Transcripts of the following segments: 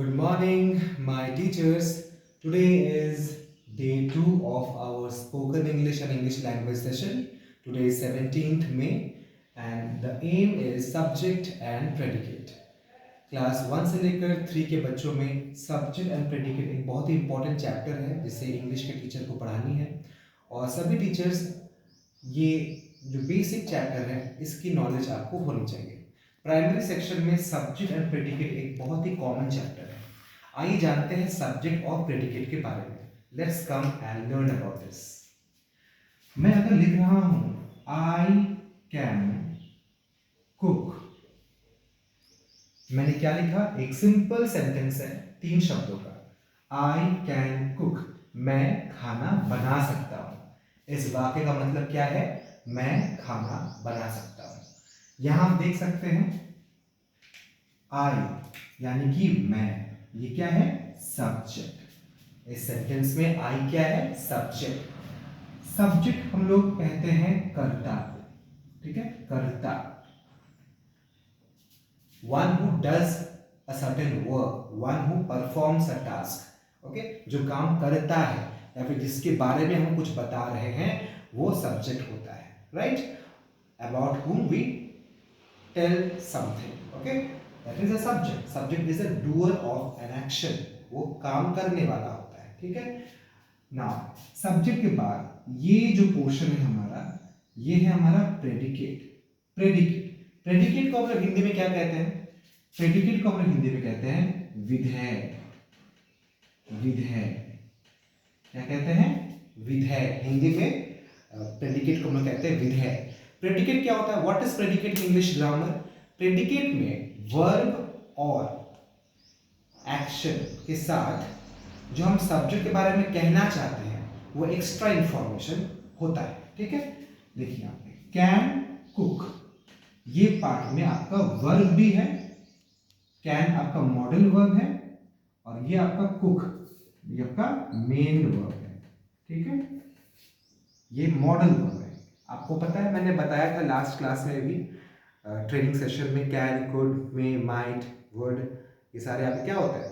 Good morning, my teachers. Today is day 2 of our spoken English and English language session. Today is 17th May and the aim is subject and predicate. Class 1 से लेकर 3 के बच्चों में subject and predicate एक बहुत ही important chapter है जिसे English के टीचर को पढ़ानी है और सभी टीचर्स ये जो बेसिक चैप्टर है इसकी नॉलेज आपको होनी चाहिए। प्राइमरी सेक्शन में सब्जेक्ट एंड प्रेडिकेट एक बहुत ही कॉमन चैप्टर है। आइए जानते हैं सब्जेक्ट और प्रेडिकेट के बारे में। Let's come and learn about this. मैं अगर लिख रहा हूं आई कैन कुक, मैंने क्या लिखा? एक सिंपल सेंटेंस है 3 शब्दों का। आई कैन कुक, मैं खाना बना सकता हूं। इस वाक्य का मतलब क्या है? मैं खाना बना सकता हूं। यहां आप देख सकते हैं आई यानी कि मैं, ये क्या है? सब्जेक्ट। इस सेंटेंस में आई क्या है? सब्जेक्ट। सब्जेक्ट हम लोग कहते हैं कर्ता, ठीक है? कर्ता, one who does a certain work, one who performs a task, okay? जो काम करता है या फिर जिसके बारे में हम कुछ बता रहे हैं वो सब्जेक्ट होता है, right? About whom we tell something, okay? That is a subject. Subject is a doer of an action. वो काम करने वाला होता है, ठीक है? Now, सब्जेक्ट के बाद ये जो पोर्शन है हमारा, ये है हमारा प्रेडिकेट। प्रेडिकेट को हम लोग हिंदी में क्या कहते हैं? प्रेडिकेट को हम लोग हिंदी में कहते हैं विधेय। विधेय क्या कहते हैं? विधेय। हिंदी में प्रेडिकेट को हम लोग कहते हैं विधेय। प्रेडिकेट क्या होता है? What is predicate in English grammar? Predicate में वर्ब और एक्शन के साथ जो हम सब्जेक्ट के बारे में कहना चाहते हैं वो एक्स्ट्रा इंफॉर्मेशन होता है, ठीक है? देखिए यहाँ पे कैन कुक, ये पार्ट में आपका वर्ब भी है। कैन आपका मॉडल वर्ब है और ये आपका कुक, ये आपका मेन वर्ब है, ठीक है? ये मॉडल वर्ब है। आपको पता है, मैंने बताया था लास्ट क्लास में भी ट्रेनिंग सेशन में, can, could, may, might, would, ये सारे आपके क्या होते हैं?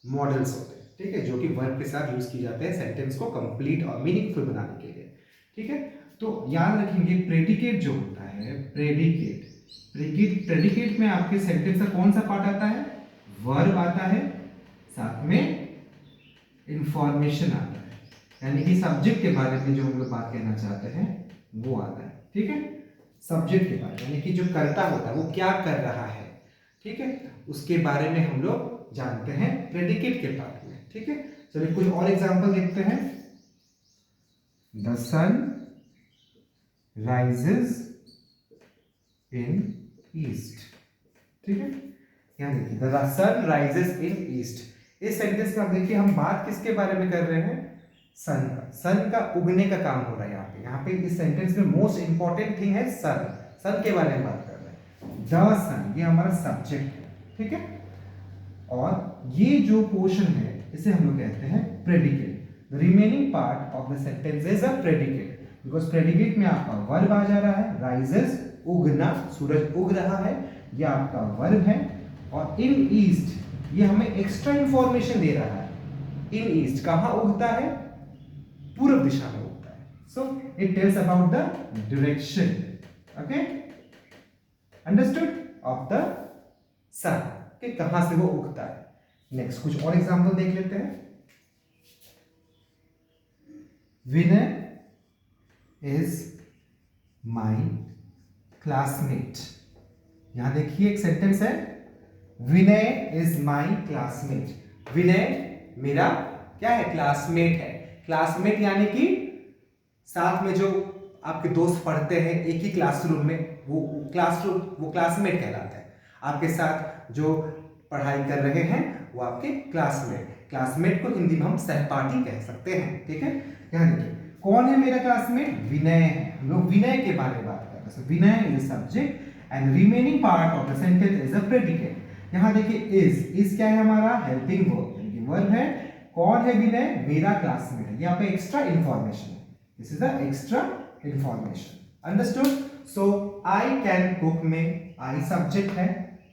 मॉडल्स होते हैं, ठीक है? जो कि वर्ब के साथ यूज किए जाते हैं सेंटेंस को कंप्लीट और मीनिंगफुल बनाने के लिए, ठीक है? तो याद रखेंगे प्रेडिकेट जो होता है, प्रेडिकेट में आपके सेंटेंस का कौन सा पार्ट आता है? वर्ब आता है, साथ में इंफॉर्मेशन आता है, यानी कि सब्जेक्ट के बारे में जो हम लोग बात कहना चाहते हैं वो आता है, ठीक है? सब्जेक्ट के बारे में यानी कि जो कर्ता होता है वो क्या कर रहा है, ठीक है? उसके बारे में हम लोग जानते हैं प्रेडिकेट के पार्ट में, ठीक है? चलिए कुछ और एग्जांपल देखते हैं। The sun rises in east, ठीक है? यहां देखिए the sun rises in east. इस सेंटेंस में आप देखिए हम बात किसके बारे में कर रहे हैं? सन का। सन का उगने का काम हो रहा है यहाँ पे। यहाँ पे इस सेंटेंस में मोस्ट इंपॉर्टेंट थिंग है सन। सन के बारे में बात कर रहे हैं। द सन ये हमारा सब्जेक्ट है, ठीक है? और ये जो पोर्शन है इसे हम लोग कहते हैं predicate. The remaining part of the sentence is a predicate, because predicate में आपका वर्ब आ जा रहा है। राइजेस उगना, सूरज उग रहा है, ये आपका वर्ब है। और इन ईस्ट ये हमें एक्स्ट्रा इंफॉर्मेशन दे रहा है। इन ईस्ट कहां उगता है? पूर्व दिशा में उगता है। So it tells about the direction, okay? Understood? Of the sun, कि कहां से वो उगता है। नेक्स्ट कुछ और एग्जांपल देख लेते हैं। Vinay is my classmate. यहां देखिए एक सेंटेंस है, विनय इज माय क्लासमेट। विनय मेरा क्या है? क्लासमेट है। क्लासमेट यानी कि साथ में जो आपके दोस्त पढ़ते हैं एक ही क्लासरूम में, वो क्लासमेट कहलाता है। आपके साथ जो पढ़ाई कर रहे हैं वो आपके क्लासमेट। क्लासमेट को हिंदी में हम सहपाठी कह सकते हैं, ठीक है? यहां देखिए कौन है मेरा क्लासमेट? विनय है। हम लोग विनय के बारे में बात कर रहे हैं। Vinay is subject and remaining part of the sentence is a predicate. यहां देखिए इज क्या है? हमारा हेल्पिंग वर्ब, यानी कि वर्ब है। कौन है विनय? मेरा क्लासमेट है। यहाँ पे एक्स्ट्रा इंफॉर्मेशन है। This is the extra information. Understood? So I can cook में आई सब्जेक्ट है,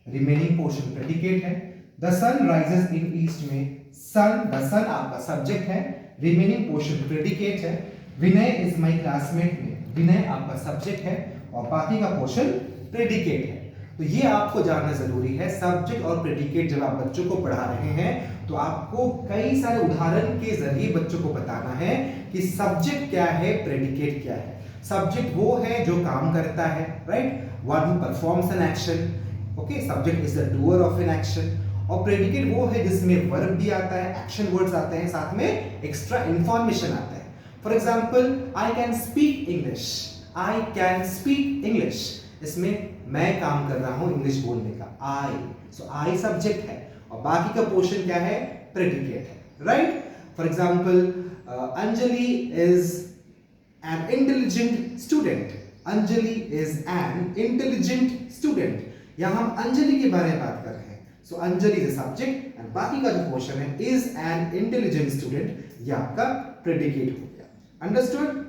रिमेनिंग पोर्शन प्रेडिकेट है। The sun rises in east में सन, द सन आपका सब्जेक्ट है, रिमेनिंग पोर्शन प्रेडिकेट है, विनय इज माय क्लासमेट में विनय आपका सब्जेक्ट है और बाकी का पोर्शन प्रेडिकेट है। तो ये आपको जानना जरूरी है। सब्जेक्ट और प्रेडिकेट जब आप बच्चों को पढ़ा रहे हैं तो आपको कई सारे उदाहरण के जरिए बच्चों को बताना है कि सब्जेक्ट क्या है, प्रेडिकेट क्या है। सब्जेक्ट वो है जो काम करता है, right, one who performs an action, okay, subject is the doer of an action. और प्रेडिकेट वो है जिसमें वर्ब भी आता है, एक्शन वर्ड्स आते हैं, साथ में एक्स्ट्रा इंफॉर्मेशन आता है। For example, I can speak English, I can speak English, इसमें मैं काम कर रहा हूं इंग्लिश बोलने का, आई, सो आई सब्जेक्ट है और बाकी का पोर्शन क्या है, प्रेडिकेट है, right. For example, Anjali is an intelligent student, Anjali is an intelligent student, यहां हम अंजलि के बारे में बात कर रहे हैं, so Anjali is a subject एंड बाकी का जो पोर्शन है इज एन इंटेलिजेंट स्टूडेंट, ये आपका प्रेडिकेट हो गया। अंडरस्टूड?